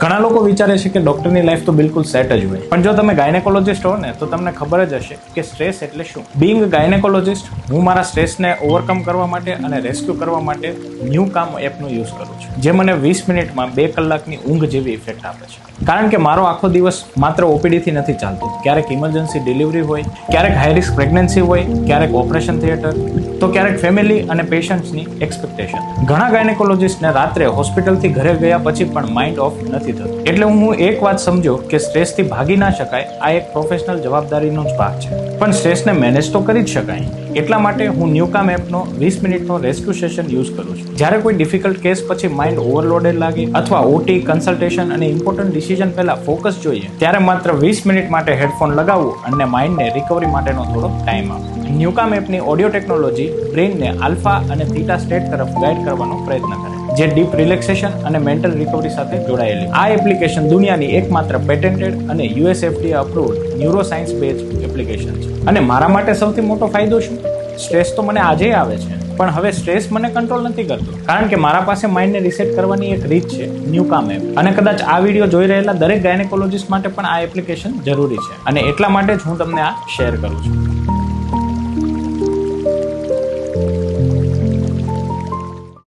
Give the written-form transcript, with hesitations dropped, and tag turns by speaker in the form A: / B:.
A: ઘણા લોકો વિચારે છે કે ડોક્ટરની લાઈફ તો બિલકુલ સેટ જ હોય, પણ જો તમે ગાયનેકોલોજીસ્ટ હો ને તો તમને ખબર જ હશે કે સ્ટ્રેસ એટલે શું. બીઇંગ ગાયનેકોલોજીસ્ટ, હું મારા સ્ટ્રેસને ઓવરકમ કરવા માટે અને રેસ્ક્યુ કરવા માટે ન્યૂકામ એપનો યુઝ કરું છું, જે મને 20 મિનિટમાં 2 કલાકની ઊંઘ જેવી ઇફેક્ટ આપે છે. કારણ કે મારો આખો દિવસ માત્ર ઓપીડીથી નથી ચાલતો. ક્યારેક ઇમરજન્સી ડિલિવરી હોય, ક્યારેક હાઈ રિસ્ક પ્રેગ્નન્સી હોય, ક્યારેક ઓપરેશન થિયેટર, તો ક્યારેક ફેમિલી અને પેશન્ટ્સની એક્સપેક્ટેશન. ઘણા ગાયનેકોલોજીસ્ટને રાત્રે હોસ્પિટલથી ઘરે ગયા પછી પણ માઇન્ડ ઓફ નથી થતું. એટલે હું એક વાત સમજો કે સ્ટ્રેસથી ભાગી ના શકાય, આ એક પ્રોફેશનલ જવાબદારીનો જ ભાગ છે, પણ સ્ટ્રેસને મેનેજ તો કરી જ શકાય. એટલા માટે હું ન્યૂકામ એપનો 20 મિનિટનો રેસ્ક્યુ સેશન યુઝ કરું છું. જ્યારે કોઈ ડિફિકલ્ટ કેસ પછી માઇન્ડ ઓવરલોડેડ લાગે અથવા ઓટી, કન્સલ્ટેશન અને ઇમ્પોર્ટન્ટ ડિસિઝન પહેલા ફોકસ જોઈએ, ત્યારે માત્ર 20 મિનિટ માટે હેડફોન લગાવવું અને માઇન્ડને રિકવરી માટેનો થોડો ટાઈમ આપવો. ન્યૂકામ એપની ઓડિયો ટેકનોલોજી બ્રેઇનને આલ્ફા અને થીટા સ્ટેટ તરફ ગાઈડ કરવાનો પ્રયત્ન કરે, જે ડીપ રિલેક્સેશન અને મેન્ટલ રિકવરી સાથે જોડાયેલી. આ એપ્લિકેશન દુનિયાની એકમાત્ર પેટેન્ટેડ અને USFDA approved neuroscience base application છે. અને મારા માટે સૌથી મોટો ફાયદો શું? સ્ટ્રેસ તો મને આજે આવે છે, પણ હવે સ્ટ્રેસ મને કંટ્રોલ નથી કરતો, કારણ કે મારા પાસે માઇન્ડને રીસેટ કરવાની એક રીત છે, ન્યૂકામ એપ. અને કદાચ આ વિડીયો જોઈ રહેલા દરેક ગાયનેકોલોજીસ્ટ માટે પણ આ એપ્લિકેશન જરૂરી છે, અને એટલા માટે જ હું તમને આ શેર કરું છું.